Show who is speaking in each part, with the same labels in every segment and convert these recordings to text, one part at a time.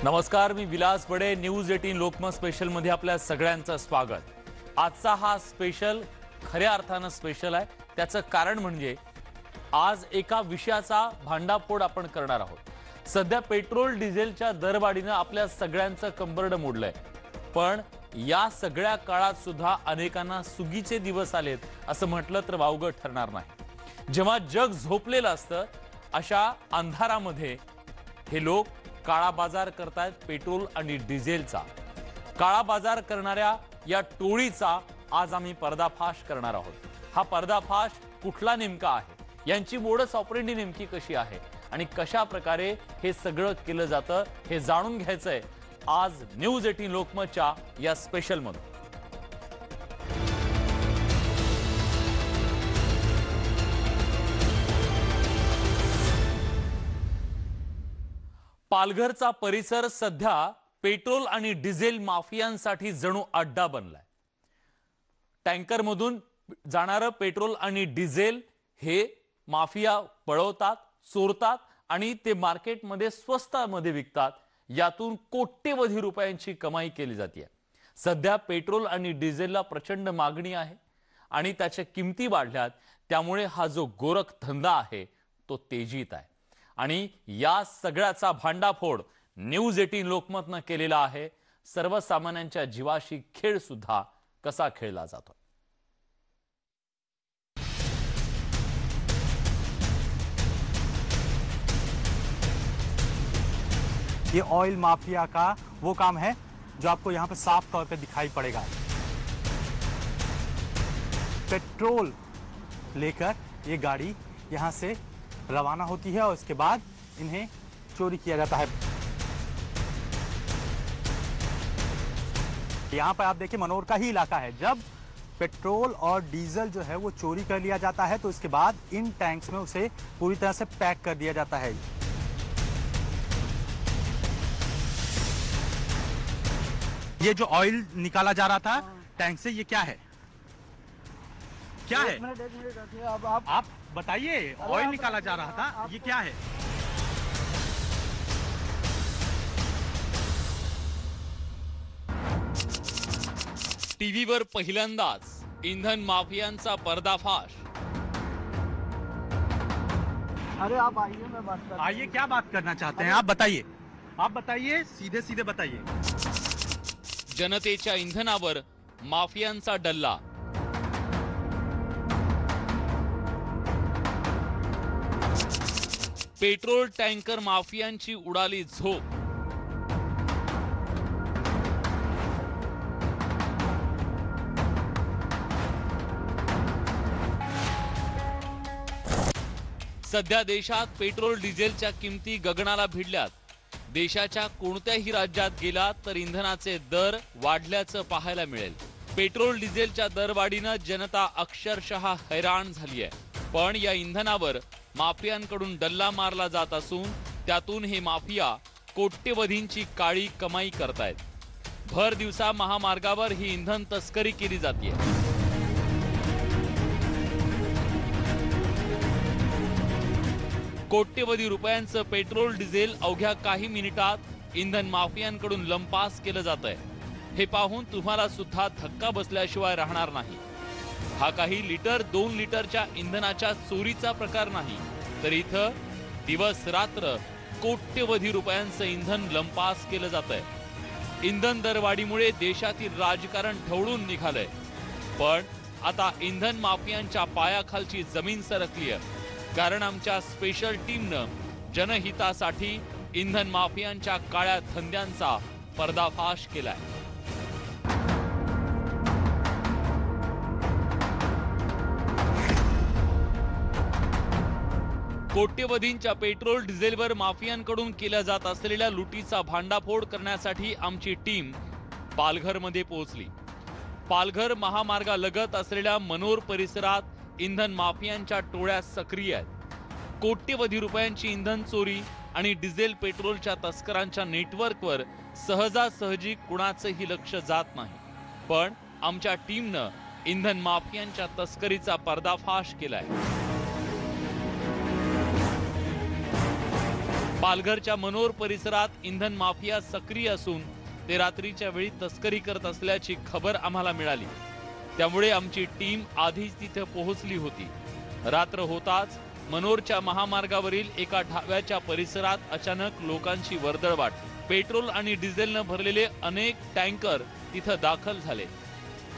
Speaker 1: नमस्कार, मी विलास बडे. News 18 Lokmat special मध्ये आपल्या सगळ्यांचं स्वागत. आजचा हा स्पेशल खऱ्या अर्थानं स्पेशल आहे. त्याचं कारण म्हणजे आज एका विषयाचा भांडाफोड आपण करणार आहोत. सध्या पेट्रोल डिझेलच्या दरवाढीने आपल्या सगळ्यांचं कंबरड मोडलंय. पण या सगळ्या काळात सुद्धा अनेकांना सुगीचे दिवस आलेत असं म्हटलं तर वावगं ठरणार नाही. जेव्हा जग झोपलेलं असतं अशा अंधारामध्ये हे लोक काळा बाजार करतायत पेट्रोल आणि डिझेलचा. काळा बाजार करणाऱ्या या टोळीचा आज आम्ही पर्दाफाश करणार आहोत. हा पर्दाफाश कुठला नेमका आहे, यांची मोडस ऑपरेंडी नेमकी कशी आहे आणि कशा प्रकारे हे सगळं केलं जातं हे जाणून घ्यायचंय आज न्यूज 18 लोकमतच्या या स्पेशल मध्ये. पालघरचा परिसर सध्या पेट्रोल आणि डिझेल माफियांसाठी जणू अड्डा बनलाय. टँकरमधून जाणारं पेट्रोल आणि डिझेल हे माफिया पळवतात, चोरतात आणि ते मार्केटमध्ये स्वस्तामध्ये विकतात. यातून कोट्यवधी रुपयांची कमाई केली जाते. सध्या पेट्रोल आणि डिझेलला प्रचंड मागणी आहे आणि त्याच्या किमती वाढल्यात. त्यामुळे हा जो गोरखधंदा आहे तो तेजीत आहे आणि या सगळ्याचा भांडाफोड न्यूज 18 लोकमतनं केलेला आहे. सर्वसामान्यांच्या जीवाशी खेळ सुद्धा कसा खेळला जातो.
Speaker 2: ये ऑयल माफिया का वो काम है जो आपको यहाँ पे साफ तौर पे दिखाई पड़ेगा. पेट्रोल लेकर ये गाड़ी यहाँ से रवाना होती है और उसके बाद इन्हें चोरी किया जाता है. यहाँ पर आप देखिए मनोर का ही इलाका है. जब पेट्रोल और डीजल जो है वो चोरी कर लिया जाता है तो उसके बाद इन टैंक्स में उसे पूरी तरह से पैक कर दिया जाता है. ये जो ऑयल निकाला जा रहा था टैंक से, ये क्या है? क्या है?
Speaker 3: एक मिनट अब
Speaker 2: आप बताइए. ऑयल निकाला जा रहा था, ये क्या है?
Speaker 1: टीव्हीवर पहिल्यांदाच इंधन माफियांचा पर्दाफाश.
Speaker 3: अरे आप आइए, मैं बात कर.
Speaker 2: आइए, क्या बात करना चाहते हैं आप बताइए. आप बताइए, सीधे सीधे बताइए.
Speaker 1: जनतेच्या इंधनावर माफियांचा डल्ला. पेट्रोल टँकर माफियांची उडाली झोप. सध्या देशात पेट्रोल डिझेलच्या किमती गगनाला भिडल्यात. देशाच्या कोणत्याही राज्यात गेला तर इंधनाचे दर वाढल्याचं पाहायला मिळेल. पेट्रोल डिझेलच्या दरवाढीनं जनता अक्षरशः हैराण झाली आहे. पण या इंधनावर माफियांकडून डल्ला मारला जात असून त्यातून हे माफिया कोट्यवधींची काळी कमाई करतायत. भर दिवसा महामार्गावर ही इंधन तस्करी केली जाते. कोट्यवधी रुपयांचं पेट्रोल डिझेल अवघ्या काही मिनिटात इंधन माफियांकडून लंपास केलं जात आहे. हे पाहून तुम्हाला सुद्धा धक्का बसल्याशिवाय राहणार नाही. हा काही लिटर 2 लिटरच्या इंधनाच्या चोरीचा प्रकार नाही, तर इथं दिवस रात्र कोट्यवधी रुपयांचं इंधन लंपास केलं जात आहे. इंधन दरवाढीमुळे देशातील राजकारण ढवळून निघालंय. पण आता इंधन माफियांच्या पायाखालची जमीन सरकली आहे. कारण आमच्या स्पेशल टीमनं जनहितासाठी इंधन माफियांच्या काळ्या धंद्यांचा पर्दाफाश केलाय. कोट्यवधींच्या पेट्रोल डिझेलवर माफियांकडून केल्या जात असलेल्या लुटीचा भांडाफोड करण्यासाठी आमची टीम पालघरमध्ये पोहोचली. पालघर महामार्गालगत असलेल्या मनोर परिसरात इंधन माफियांच्या टोळ्या सक्रिय आहेत. कोट्यवधी रुपयांची इंधन चोरी आणि डिझेल पेट्रोलच्या तस्करांच्या नेटवर्कवर सहजासहजी कुणाचंही लक्ष जात नाही. पण आमच्या टीमनं इंधन माफियांच्या तस्करीचा पर्दाफाश केलाय. पालघरच्या मनोर परिसरात इंधन माफिया सक्रिय असून ते रात्रीच्या वेळी तस्करी करत असल्याची खबर आम्हाला मिळाली। त्यामुळे आमची टीम आधीच तिथे पोहोचली होती। रात्र होताच मनोरच्या महामार्गावरील एका ढाब्याच्या परिसरात अचानक लोकांची वर्दळ वाटली। पेट्रोल आणि डिझेलनं भरलेले अनेक टँकर तिथं दाखल झाले।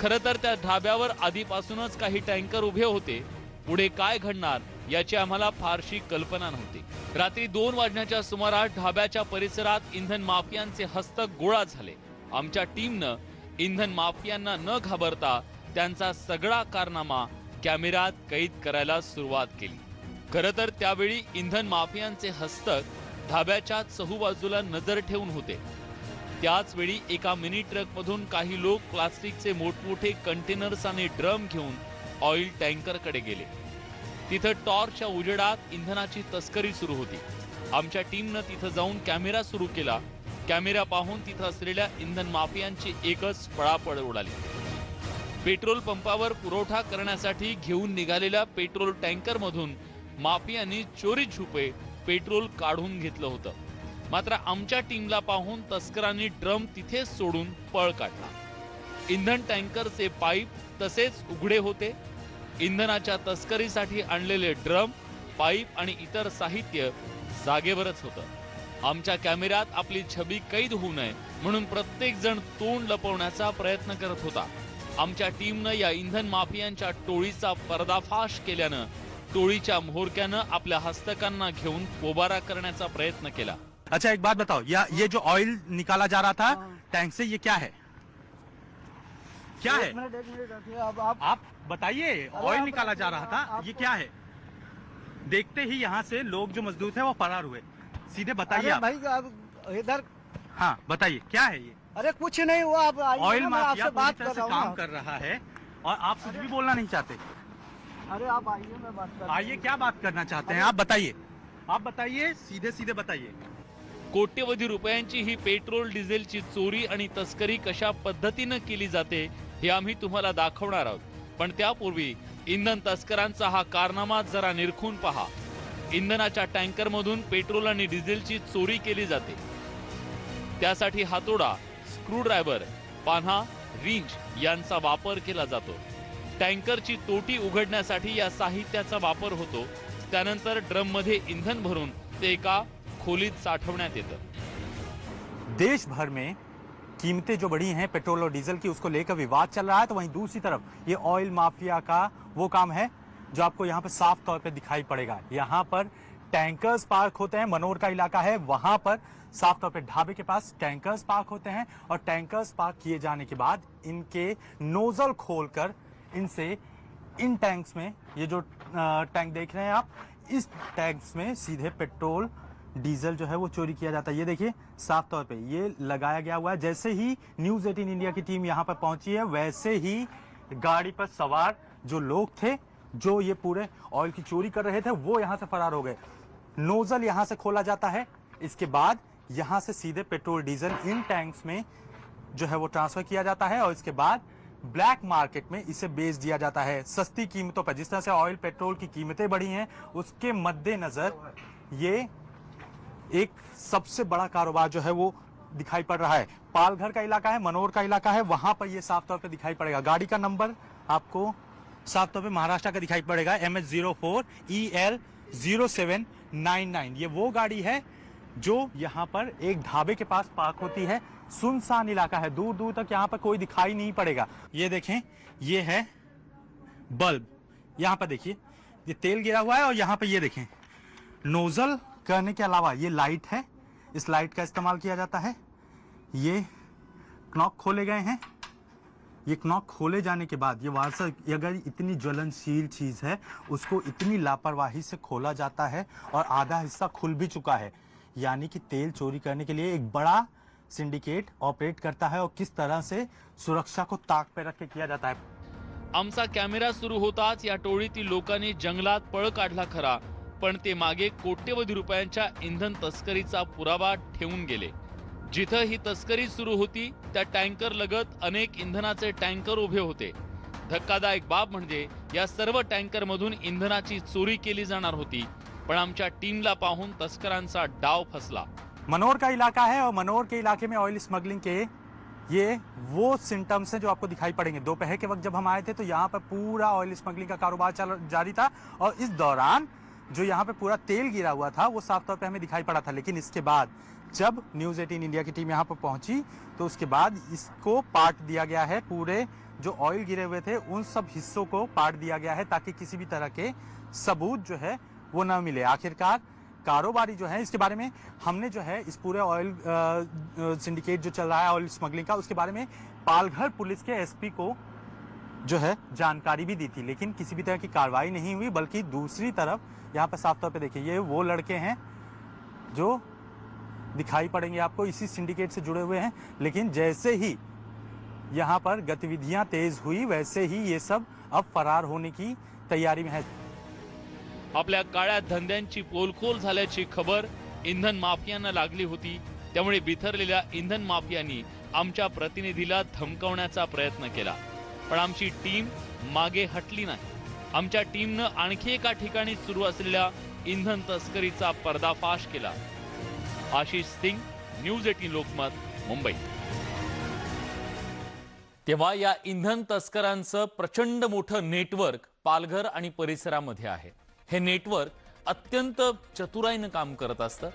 Speaker 1: खरं तर त्या ढाब्यावर आधीपासूनच काही टँकर उभे होते। पुढे काय घडणार याची आम्हाला फारशी कल्पना नव्हती। रात्री 2 वाजण्याच्या सुमारास ढाब्याच्या परिसरात इंधन माफियांचे हस्तक गोळा झाले। आमच्या टीमनं इंधन माफियांना न घाबरता त्यांचा सगळा कारनामा कॅमेऱ्यात कैद करायला सुरुवात केली। खरं तर त्यावेळी इंधन माफियांचे हस्तक ढाब्याच्या चहूबाजूला नजर ठेवून होते। त्याच वेळी एका मिनी ट्रक मधून काही लोक प्लास्टिकचे मोठमोठे कंटेनर्स आणि ड्रम घेऊन ऑइल टँकरकडे गेले। तिथं टॉर्चच्या उजेडात इंधनाची तस्करी सुरू होती। आमच्या टीमनं तिथं जाऊन कॅमेरा सुरू केला। कॅमेरा पाहून तिथं असलेल्या इंधन माफियांची एकच पळापळ उडाली। पेट्रोल पंपावर पुरवठा करण्यासाठी घेऊन निघालेल्या पेट्रोल टँकर मधून माफियांनी चोरी छुपे पेट्रोल काढून घेतलं होतं। मात्र आमच्या टीमला पाहून तस्करांनी ड्रम तिथेच सोडून पळ काढला। इंधन टँकरचे पाईप तसेच उघडे होते। इंधनाच्या तस्करीसाठी आणलेले ड्रम, पाईप आणि इतर साहित्य जागेवरच होतं। आमच्या कॅमेऱ्यात आपली छबी कैद होऊ नये म्हणून प्रत्येक जण तोंड लपवण्याचा प्रयत्न करत होता। आमच्या टीमनं या इंधन माफियांच्या टोळीचा पर्दाफाश केल्यानं टोळीच्या म्होरक्यानं आपल्या हस्तकांना घेऊन पोबारा करण्याचा प्रयत्न केला।
Speaker 2: अच्छा, एक बात बताओ, ये जो ऑयल निकाला जा रहा था टैंक से, ये क्या है? क्या है?
Speaker 3: एक मिनट रखिए। अब
Speaker 2: आप बताइए, ऑयल निकाला जा रहा था, ये क्या है? देखते ही यहाँ से लोग जो मजदूर थे वो फरार हुए। सीधे बताइए
Speaker 3: अरे
Speaker 2: आप।
Speaker 3: भाई अब इधर,
Speaker 2: हाँ बताइए, क्या है ये?
Speaker 3: अरे कुछ नहीं हुआ। आप आइए
Speaker 2: ऑयल
Speaker 3: ना, मैं
Speaker 2: माफिया
Speaker 3: आपसे
Speaker 2: पूरी
Speaker 3: बात
Speaker 2: तरह
Speaker 3: कर
Speaker 2: से
Speaker 3: रहा
Speaker 2: काम
Speaker 3: हूँ।
Speaker 2: कर रहा है और आप कुछ भी बोलना नहीं चाहते।
Speaker 3: अरे आप आइए, मैं बात कर रहा हूँ।
Speaker 2: आइए, क्या बात करना चाहते हैं आप बताइए। आप बताइए, सीधे सीधे बताइए।
Speaker 1: कोट्यवधी रुपयांची ही पेट्रोल डिझेलची चोरी आणि तस्करी कशा पद्धतीनं केली जाते हे आम्ही तुम्हाला दाखवणार आहोत। पण त्यापूर्वी इंधन तस्करांचा हा कारनामा जरा निरखून पहा। इंधनाच्या टँकर मधून पेट्रोल आणि डिझेलची चोरी केली जाते। त्यासाठी हातोडा, स्क्रूड्रायव्हर, पान्हा, रिंच यांचा वापर केला जातो। टँकरची तोटी उघडण्यासाठी या साहित्याचा वापर होतो। त्यानंतर ड्रम मध्ये इंधन भरून ते एका खोलीत साठवण्यात येतं।
Speaker 2: देश भर में कीमतें जो बढ़ी हैं पेट्रोल और डीजल की, उसको लेकर विवाद चल रहा है। तो वहीं दूसरी तरफ ये ऑयल माफिया का वो काम है जो आपको यहाँ पे साफ तौर पे दिखाई पड़ेगा। यहाँ पर टैंकर्स पार्क होते हैं, मनोर का इलाका है, वहां पर साफ तौर पे ढाबे के पास टैंकर्स पार्क होते हैं और टैंकर्स पार्क किए जाने के बाद इनके नोजल खोलकर इनसे इन टैंक्स में, ये जो टैंक देख रहे हैं आप, इस टैंक्स में सीधे पेट्रोल डीजल जो है वो चोरी किया जाता है। ये देखिए साफ तौर पे ये लगाया गया हुआ है। जैसे ही न्यूज 18 इंडिया की टीम यहाँ पर पहुंची है, वैसे ही गाड़ी पर सवार जो लोग थे जो ये पूरे ऑयल की चोरी कर रहे थे वो यहाँ से फरार हो गए। नोजल यहाँ से खोला जाता है, इसके बाद यहाँ से सीधे पेट्रोल डीजल इन टैंक्स में जो है वो ट्रांसफर किया जाता है और इसके बाद ब्लैक मार्केट में इसे बेच दिया जाता है सस्ती कीमतों पर। जिस तरह से ऑयल पेट्रोल की कीमतें बढ़ी हैं उसके मद्देनजर ये एक सबसे बड़ा कारोबार जो है वो दिखाई पड़ रहा है। पालघर का इलाका है, मनोर का इलाका है, वहां पर ये साफ तौर पे दिखाई पड़ेगा। गाड़ी का नंबर आपको साफ तौर पे महाराष्ट्र का दिखाई पड़ेगा, MH04 EL 0799। ये वो गाड़ी है जो यहाँ पर एक ढाबे के पास पार्क होती है। सुनसान इलाका है, दूर दूर तक यहाँ पर कोई दिखाई नहीं पड़ेगा। ये देखें, ये है बल्ब, यहाँ पर देखिए ये तेल गिरा हुआ है और यहाँ पर ये देखें नोजल करने के अलावा ये लाइट है, इस लाइट का इस्तेमाल किया जाता है। ये नॉक खोले गए हैं। ये नॉक खोले जाने के बाद ये वारसा, अगर इतनी ज्वलनशील चीज है उसको इतनी लापरवाही से खोला जाता है और आधा हिस्सा खुल भी चुका है, यानी कि तेल चोरी करने के लिए एक बड़ा सिंडिकेट ऑपरेट करता है और किस तरह से सुरक्षा को ताक पे रख के किया जाता है।
Speaker 1: आमचा कॅमेरा सुरू होताच या टोळीतील लोकांनी जंगलात पळ काढला खरा, पण ते मागे कोट्यवधी रुपयांच्या इंधन तस्करीचा पुरावा ठेवून गेले। जिथं ही तस्करी सुरू होती त्या टँकर लगत अनेक इंधनाचे टँकर उभे होते। धक्कादायक बाब म्हणजे या सर्व टँकर मधून इंधनाची चोरी केली जाणार होती। पण आमच्या टीमला पाहून तस्करांचा डाव फसला।
Speaker 2: मनोर का इलाका है और मनोर के इलाके में ऑयल स्मगलिंग के ये वो सिम्टम्स हैं जो आपको दिखाई पड़ेंगे। दोपहर के वक्त जब हम आए थे तो यहाँ पर पूरा ऑयल स्मगलिंग का कारोबार जारी था और इस दौरान जो यहाँ पे पूरा तेल गिरा हुआ था वो साफ तौर पे हमें दिखाई पड़ा था। लेकिन इसके बाद जब न्यूज़ 18 इंडिया की टीम यहाँ पर पहुंची तो उसके बाद इसको पार्ट दिया गया है, पूरे जो ऑयल गिरे हुए थे उन सब हिस्सों को पार्ट दिया गया है ताकि किसी भी तरह के सबूत जो है वो न मिले। आखिरकार कारोबारी जो है इसके बारे में हमने जो है इस पूरे ऑयल सिंडिकेट जो चल रहा है ऑयल स्मगलिंग का, उसके बारे में पालघर पुलिस के एसपी को जो है जानकारी भी दी थी, लेकिन किसी भी तरह की कार्रवाई नहीं हुई। बल्कि दूसरी तरफ यहाँ पर साफ तौर पे देखिए ये वो लड़के हैं जो दिखाई पड़ेंगे आपको, इसी सिंडिकेट से जुड़े हुए हैं। लेकिन जैसे ही यहाँ पर गतिविधियां तेज हुई वैसे ही ये सब अब फरार होने की तैयारी में है।
Speaker 1: आपल्या काळ्या धंद्यांची पोलखोल झाल्याची खबर इंधन माफियांना लागली होती, त्यामुळे बिथरलेल्या इंधन माफियांनी आमच्या प्रतिनिधीला धमकावण्याचा प्रयत्न केला, पण आमची टीम मागे हटली नाही। आमच्या टीमनं आणखी एका ठिकाणी सुरू असलेल्या इंधन तस्करीचा पर्दाफाश केला। आशिष सिंग, न्यूज 18 लोकमत, मुंबई। तेव्हा या इंधन तस्करांचं प्रचंड मोठं नेटवर्क पालघर आणि परिसरामध्ये आहे। हे नेटवर्क अत्यंत चतुराईने काम करत असतं।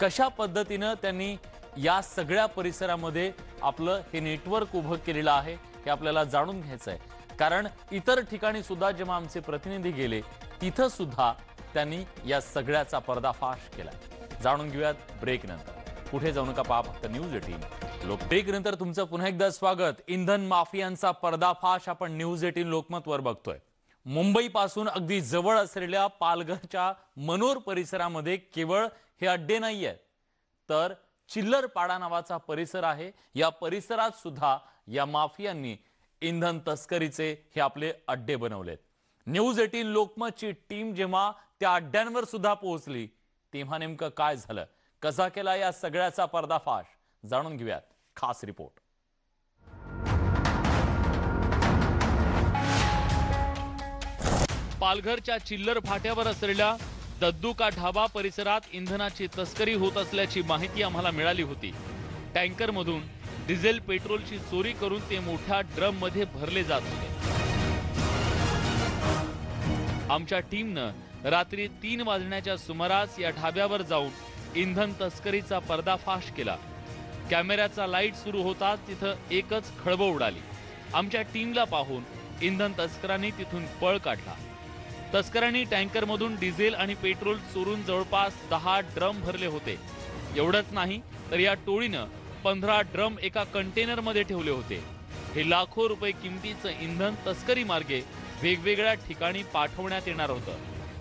Speaker 1: कशा पद्धतीने त्यांनी या सगळ्या परिसरामध्ये आपलं हे नेटवर्क उभं केलेलं आहे हे आपल्याला जाणून घ्यायचं आहे। कारण इतर ठिकाणी सुद्धा जेव्हा आमचे प्रतिनिधी गेले तिथं सुद्धा त्यांनी या सगळ्याचा पर्दाफाश केला। जाणून घेऊयात ब्रेक नंतर। कुठे जाऊ नका, पहा फक्त न्यूज 18 लोक। ब्रेक नंतर तुमचं पुन्हा एकदा स्वागत। इंधन माफियांचा पर्दाफाश आपण न्यूज 18 लोकमत वर बघतोय। मुंबई पासून अगदी जवळ असलेल्या पालघरच्या मनोर परिसरामध्ये केवळ हे अड्डे नाहीयेत, तर चिल्लरपाडा नावाचा परिसर आहे। या परिसरात सुद्धा या माफियांनी इंधन तस्करीचे हे आपले अड्डे बनवलेत। न्यूज 18 लोकमतची टीम जेव्हा त्या अड्ड्यांवर सुद्धा पोहोचली तेव्हा नेमकं काय झालं, कसा केला या सगळ्याचा पर्दाफाश, जाणून घेऊयात खास रिपोर्ट। पालघरच्या चिल्लर फाट्यावर असलेल्या दद्दू का ढाबा परिसरात इंधनाची तस्करी होत असल्याची माहिती आम्हाला मिळाली होती। टँकरमधून डिझेल पेट्रोलची चोरी करून ते मोठ्या ड्रम मध्ये भरले जात होते। आमच्या टीमनं रात्री 3 वाजण्याच्या सुमारास या ढाब्यावर जाऊन इंधन तस्करीचा पर्दाफाश केला। कॅमेऱ्याचा लाईट सुरू होताच तिथं एकच खळबळ उडाली। आमच्या टीमला पाहून इंधन तस्करांनी तिथून पळ काढला। तस्करांनी टँकरमधून डिझेल आणि पेट्रोल चोरून जवळपास 10 ड्रम भरले होते। एवढंच नाही तर या टोळीनं 15 ड्रम एका कंटेनरमध्ये ठेवले होते। हे लाखो रुपये किमतीचं इंधन तस्करी मार्गे वेगवेगळ्या ठिकाणी पाठवण्यात येणार होतं,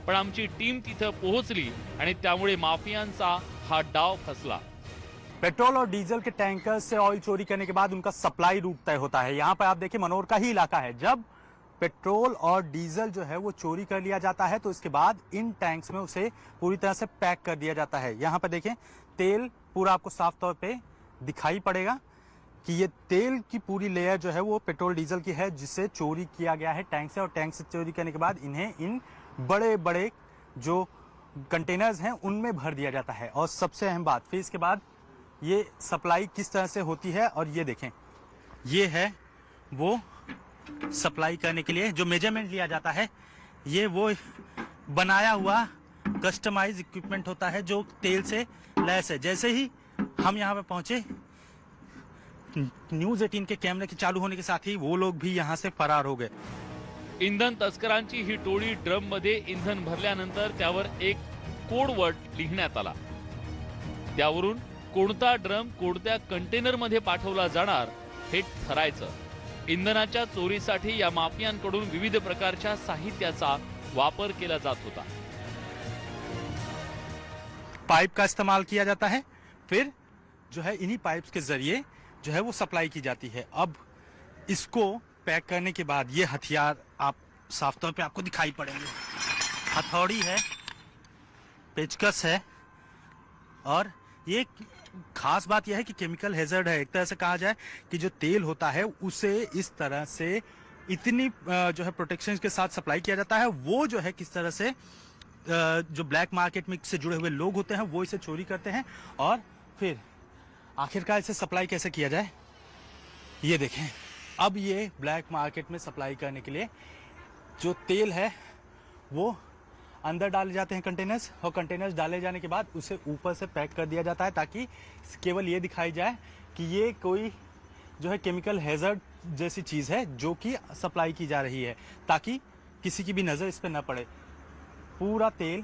Speaker 1: पण आमची टीम तिथं पोहोचली आणि त्यामुळे माफियांचा हा डाव फसला।
Speaker 2: पेट्रोल और डीजल के टैंकर से ऑयल चोरी करने के बाद उनका सप्लाई रूट तय होता है। यहाँ पर आप देखिए मनोर का ही इलाका है। जब पेट्रोल और डीजल जो है वो चोरी कर लिया जाता है तो इसके बाद इन टैंक्स में उसे पूरी तरह से पैक कर दिया जाता है। यहाँ पर देखें तेल पूरा आपको साफ तौर पे दिखाई पड़ेगा कि ये तेल की पूरी लेयर जो है वो पेट्रोल डीजल की है जिसे चोरी किया गया है टैंक से। और टैंक से चोरी करने के बाद इन्हें इन बड़े बड़े जो कंटेनर्स हैं उनमें भर दिया जाता है। और सबसे अहम बात, फिर इसके बाद ये सप्लाई किस तरह से होती है। और ये देखें ये है वो सप्लाई करने के लिए जो मेजरमेंट लिया जाता है, ये वो बनाया हुआ कस्टमाइज इक्विपमेंट होता है जो तेल से लैस है। जैसे ही हम यहाँ पे पहुंचे न्यूज 18 के कैमरे के चालू होने के साथ ही वो लोग भी यहाँ से फरार हो गए।
Speaker 1: इंधन तस्करांची ही टोळी ड्रम मध्ये इंधन भरल्यानंतर त्यावर एक कोडवर्ड लिहिण्यात आला। त्यावरून कोणता ड्रम कोणत्या कंटेनर मध्ये पाठवला जाणार हे ठरायचं। इंधनाच्या चोरीसाठी या माफियांकडून विविध प्रकारच्या साहित्याचा वापर केला जात होता।
Speaker 2: पाइप का इस्तेमाल किया जाता है, फिर जो है इन्हीं पाइप्स के जरिए जो है वो सप्लाई की जाती है। अब इसको पैक करने के बाद ये हथियार आप साफ तौर पे आपको दिखाई पड़ेंगे। हथौड़ी है, पेचकस है और ये खास बात यह है कि केमिकल हैजर्ड है। एक तरह से कहा जाए कि जो तेल होता है उसे इस तरह से इतनी जो है प्रोटेक्शन के साथ सप्लाई किया जाता है, वो जो है किस तरह से जो ब्लैक मार्केट में से जुड़े हुए लोग होते हैं वो इसे चोरी करते हैं। और फिर आखिरकार इसे सप्लाई कैसे किया जाए ये देखें। अब ये ब्लैक मार्केट में सप्लाई करने के लिए जो तेल है वो अंदर डाले जाते हैं कंटेनर्स, और कंटेनर्स डाले जाने के बाद उसे ऊपर से पैक कर दिया जाता है ताकि केवल ये दिखाई जाए कि ये कोई जो है केमिकल हैजर्ड जैसी चीज़ है जो कि सप्लाई की जा रही है, ताकि किसी की भी नज़र इस पर न पड़े। पूरा तेल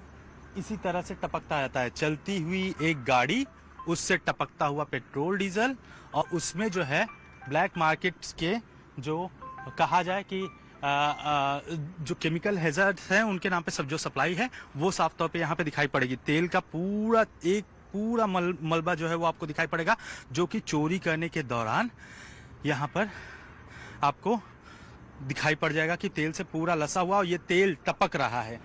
Speaker 2: इसी तरह से टपकता रहता है, चलती हुई एक गाड़ी, उससे टपकता हुआ पेट्रोल डीजल, और उसमें जो है ब्लैक मार्केट्स के जो कहा जाए कि जो केमिकल हैजर्ड्स हैं उनके नाम पे सब जो सप्लाई है वो साफ तौर पे यहाँ पे दिखाई पड़ेगी। तेल का पूरा मलबा जो है वो आपको दिखाई पड़ेगा, जो कि चोरी करने के दौरान यहाँ पर आपको दिखाई पड़ जाएगा कि तेल से पूरा लसा हुआ और ये तेल टपक रहा है।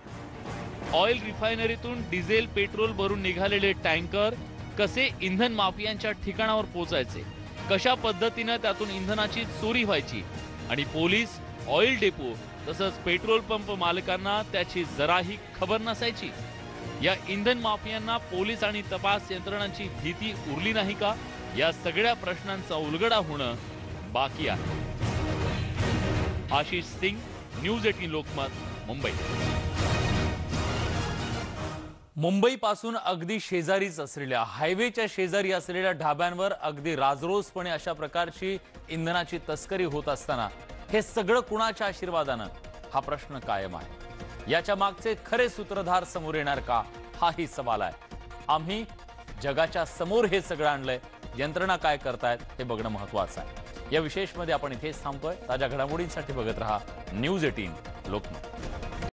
Speaker 1: ऑइल रिफायनरीतून डिझेल पेट्रोल भरून निघालेले टँकर कसे इंधन माफियांच्या ठिकाणावर पोहोचायचे, कशा पद्धतीने त्यातून इंधनाची चोरी व्हायची आणि पोलीस, ऑइल डेपो तसंच पेट्रोल पंप मालकांना त्याची जराही खबर नसायची। या इंधन माफियांना पोलीस आणि तपास यंत्रणांची भीती उरली नाही का? या सगळ्या प्रश्नांचा उलगडा होणं बाकी आहे। आशिष सिंग, न्यूज 18 लोकमत, मुंबई। मुंबईपासून अगदी शेजारीच असलेल्या हायवेच्या शेजारी असलेल्या ढाब्यांवर अगदी राजरोसपणे अशा प्रकारची इंधनाची तस्करी होत असताना हे सगळं कुणाच्या आशीर्वादानं, हा प्रश्न कायम आहे। याच्या मागचे खरे सूत्रधार समोर येणार का, हाही सवाल आहे। आम्ही जगाच्या समोर हे सगळं आणलंय, यंत्रणा काय करतायत हे बघणं महत्त्वाचं आहे। या विशेषमध्ये आपण इथेच थांबतोय। ताज्या घडामोडींसाठी बघत रहा न्यूज 18 लोकमत।